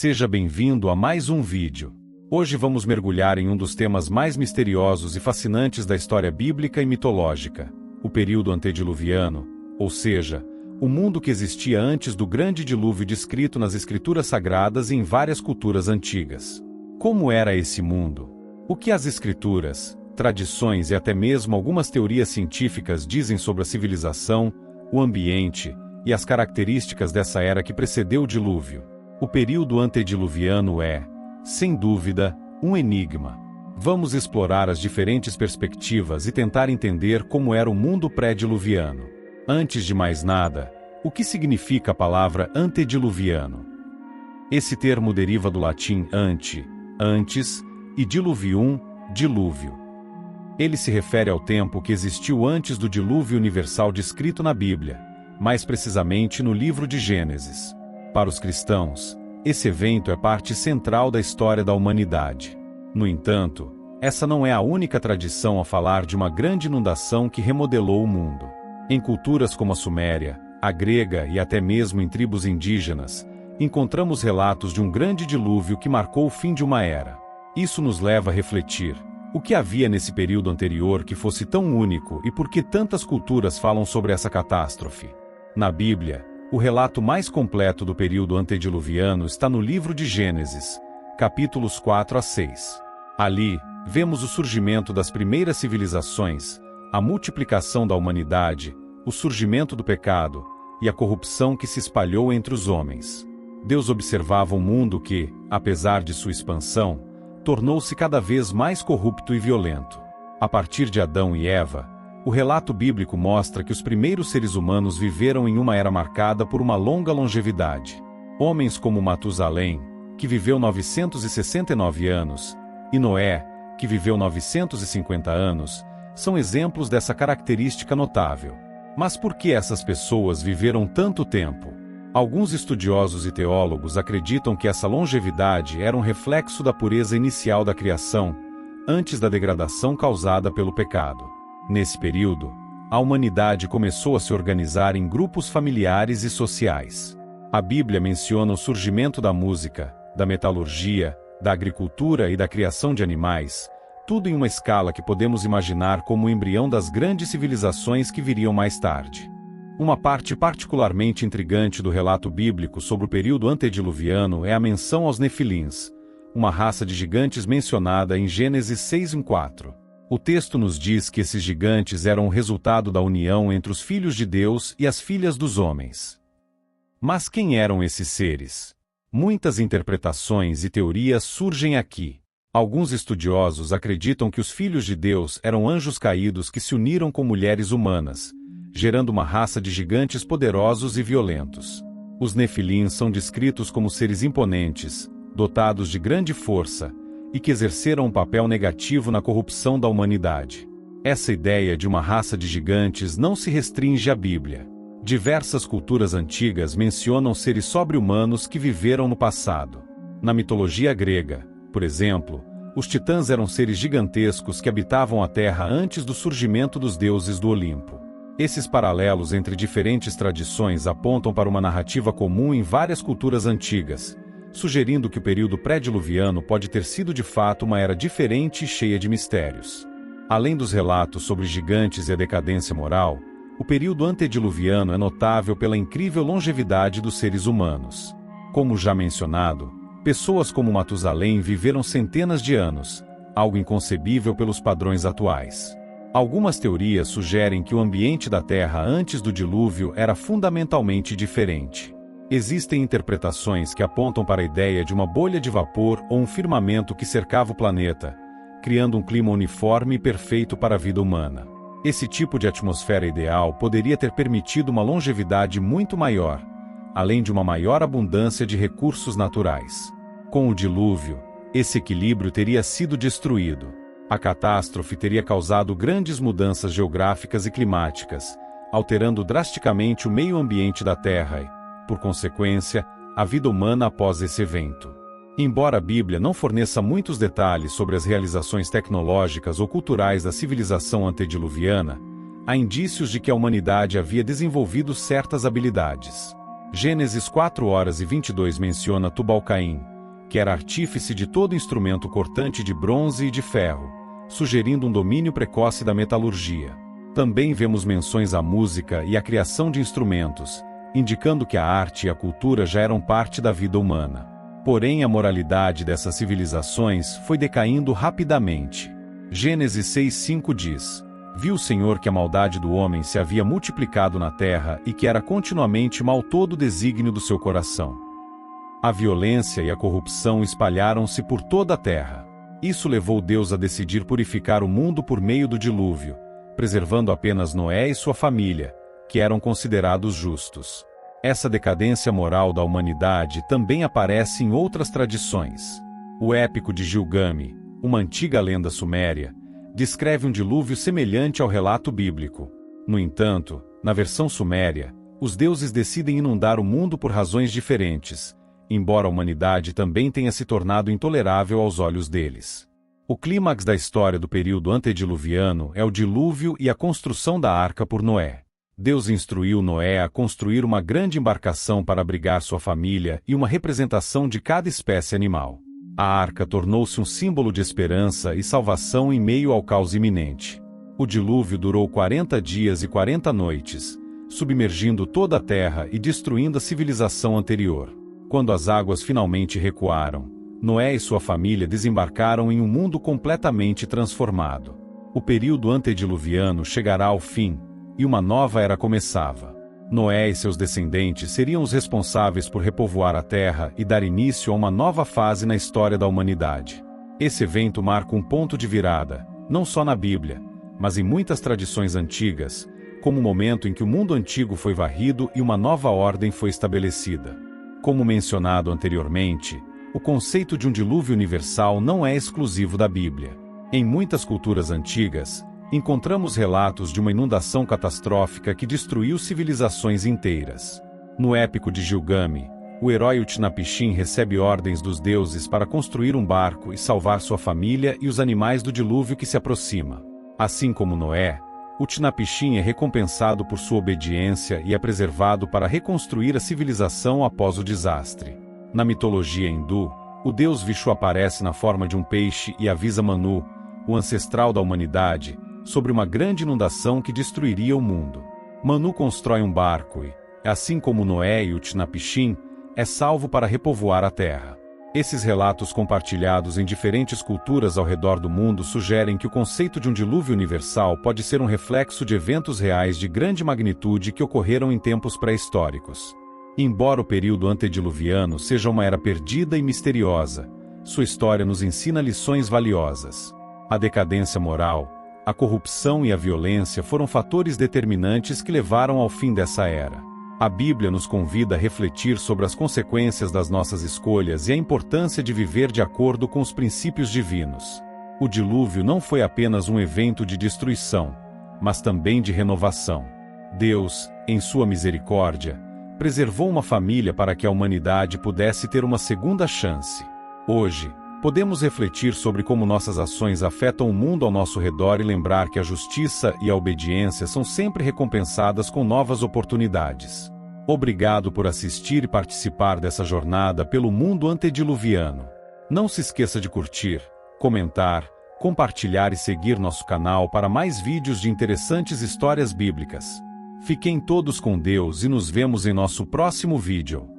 Seja bem-vindo a mais um vídeo. Hoje vamos mergulhar em um dos temas mais misteriosos e fascinantes da história bíblica e mitológica, o período antediluviano, ou seja, o mundo que existia antes do grande dilúvio descrito nas escrituras sagradas e em várias culturas antigas. Como era esse mundo? O que as escrituras, tradições e até mesmo algumas teorias científicas dizem sobre a civilização, o ambiente e as características dessa era que precedeu o dilúvio? O período antediluviano é, sem dúvida, um enigma. Vamos explorar as diferentes perspectivas e tentar entender como era o mundo pré-diluviano. Antes de mais nada, o que significa a palavra antediluviano? Esse termo deriva do latim ante, antes, e diluvium, dilúvio. Ele se refere ao tempo que existiu antes do dilúvio universal descrito na Bíblia, mais precisamente no livro de Gênesis. Para os cristãos, esse evento é parte central da história da humanidade. No entanto, essa não é a única tradição a falar de uma grande inundação que remodelou o mundo. Em culturas como a Suméria, a grega e até mesmo em tribos indígenas, encontramos relatos de um grande dilúvio que marcou o fim de uma era. Isso nos leva a refletir: o que havia nesse período anterior que fosse tão único e por que tantas culturas falam sobre essa catástrofe? Na Bíblia, o relato mais completo do período antediluviano está no livro de Gênesis, capítulos 4 a 6. Ali, vemos o surgimento das primeiras civilizações, a multiplicação da humanidade, o surgimento do pecado e a corrupção que se espalhou entre os homens. Deus observava um mundo que, apesar de sua expansão, tornou-se cada vez mais corrupto e violento. A partir de Adão e Eva, o relato bíblico mostra que os primeiros seres humanos viveram em uma era marcada por uma longa longevidade. Homens como Matusalém, que viveu 969 anos, e Noé, que viveu 950 anos, são exemplos dessa característica notável. Mas por que essas pessoas viveram tanto tempo? Alguns estudiosos e teólogos acreditam que essa longevidade era um reflexo da pureza inicial da criação, antes da degradação causada pelo pecado. Nesse período, a humanidade começou a se organizar em grupos familiares e sociais. A Bíblia menciona o surgimento da música, da metalurgia, da agricultura e da criação de animais, tudo em uma escala que podemos imaginar como o embrião das grandes civilizações que viriam mais tarde. Uma parte particularmente intrigante do relato bíblico sobre o período antediluviano é a menção aos Nefilins, uma raça de gigantes mencionada em Gênesis 6:4. O texto nos diz que esses gigantes eram o resultado da união entre os filhos de Deus e as filhas dos homens. Mas quem eram esses seres? Muitas interpretações e teorias surgem aqui. Alguns estudiosos acreditam que os filhos de Deus eram anjos caídos que se uniram com mulheres humanas, gerando uma raça de gigantes poderosos e violentos. Os Nefilins são descritos como seres imponentes, dotados de grande força, e que exerceram um papel negativo na corrupção da humanidade. Essa ideia de uma raça de gigantes não se restringe à Bíblia. Diversas culturas antigas mencionam seres sobre-humanos que viveram no passado. Na mitologia grega, por exemplo, os titãs eram seres gigantescos que habitavam a Terra antes do surgimento dos deuses do Olimpo. Esses paralelos entre diferentes tradições apontam para uma narrativa comum em várias culturas antigas, sugerindo que o período pré-diluviano pode ter sido de fato uma era diferente e cheia de mistérios. Além dos relatos sobre gigantes e a decadência moral, o período antediluviano é notável pela incrível longevidade dos seres humanos. Como já mencionado, pessoas como Matusalém viveram centenas de anos, algo inconcebível pelos padrões atuais. Algumas teorias sugerem que o ambiente da Terra antes do dilúvio era fundamentalmente diferente. Existem interpretações que apontam para a ideia de uma bolha de vapor ou um firmamento que cercava o planeta, criando um clima uniforme e perfeito para a vida humana. Esse tipo de atmosfera ideal poderia ter permitido uma longevidade muito maior, além de uma maior abundância de recursos naturais. Com o dilúvio, esse equilíbrio teria sido destruído. A catástrofe teria causado grandes mudanças geográficas e climáticas, alterando drasticamente o meio ambiente da Terra e, por consequência, a vida humana após esse evento. Embora a Bíblia não forneça muitos detalhes sobre as realizações tecnológicas ou culturais da civilização antediluviana, há indícios de que a humanidade havia desenvolvido certas habilidades. Gênesis 4:22 menciona Tubal-Caim, que era artífice de todo instrumento cortante de bronze e de ferro, sugerindo um domínio precoce da metalurgia. Também vemos menções à música e à criação de instrumentos, indicando que a arte e a cultura já eram parte da vida humana. Porém, a moralidade dessas civilizações foi decaindo rapidamente. Gênesis 6:5 diz: Viu o Senhor que a maldade do homem se havia multiplicado na terra e que era continuamente mal todo o desígnio do seu coração. A violência e a corrupção espalharam-se por toda a terra. Isso levou Deus a decidir purificar o mundo por meio do dilúvio, preservando apenas Noé e sua família, que eram considerados justos. Essa decadência moral da humanidade também aparece em outras tradições. O épico de Gilgamesh, uma antiga lenda suméria, descreve um dilúvio semelhante ao relato bíblico. No entanto, na versão suméria, os deuses decidem inundar o mundo por razões diferentes, embora a humanidade também tenha se tornado intolerável aos olhos deles. O clímax da história do período antediluviano é o dilúvio e a construção da arca por Noé. Deus instruiu Noé a construir uma grande embarcação para abrigar sua família e uma representação de cada espécie animal. A arca tornou-se um símbolo de esperança e salvação em meio ao caos iminente. O dilúvio durou 40 dias e 40 noites, submergindo toda a terra e destruindo a civilização anterior. Quando as águas finalmente recuaram, Noé e sua família desembarcaram em um mundo completamente transformado. O período antediluviano chegará ao fim, e uma nova era começava. Noé e seus descendentes seriam os responsáveis por repovoar a terra e dar início a uma nova fase na história da humanidade. Esse evento marca um ponto de virada, não só na Bíblia, mas em muitas tradições antigas, como o momento em que o mundo antigo foi varrido e uma nova ordem foi estabelecida. Como mencionado anteriormente, o conceito de um dilúvio universal não é exclusivo da Bíblia. Em muitas culturas antigas, encontramos relatos de uma inundação catastrófica que destruiu civilizações inteiras. No épico de Gilgamesh, o herói Utnapishtim recebe ordens dos deuses para construir um barco e salvar sua família e os animais do dilúvio que se aproxima. Assim como Noé, Utnapishtim é recompensado por sua obediência e é preservado para reconstruir a civilização após o desastre. Na mitologia hindu, o deus Vishnu aparece na forma de um peixe e avisa Manu, o ancestral da humanidade, sobre uma grande inundação que destruiria o mundo. Manu constrói um barco e, assim como Noé e Utnapishtim, é salvo para repovoar a terra. Esses relatos compartilhados em diferentes culturas ao redor do mundo sugerem que o conceito de um dilúvio universal pode ser um reflexo de eventos reais de grande magnitude que ocorreram em tempos pré-históricos. Embora o período antediluviano seja uma era perdida e misteriosa, sua história nos ensina lições valiosas. A decadência moral, a corrupção e a violência foram fatores determinantes que levaram ao fim dessa era. A Bíblia nos convida a refletir sobre as consequências das nossas escolhas e a importância de viver de acordo com os princípios divinos. O dilúvio não foi apenas um evento de destruição, mas também de renovação. Deus, em sua misericórdia, preservou uma família para que a humanidade pudesse ter uma segunda chance. Hoje, podemos refletir sobre como nossas ações afetam o mundo ao nosso redor e lembrar que a justiça e a obediência são sempre recompensadas com novas oportunidades. Obrigado por assistir e participar dessa jornada pelo mundo antediluviano. Não se esqueça de curtir, comentar, compartilhar e seguir nosso canal para mais vídeos de interessantes histórias bíblicas. Fiquem todos com Deus e nos vemos em nosso próximo vídeo.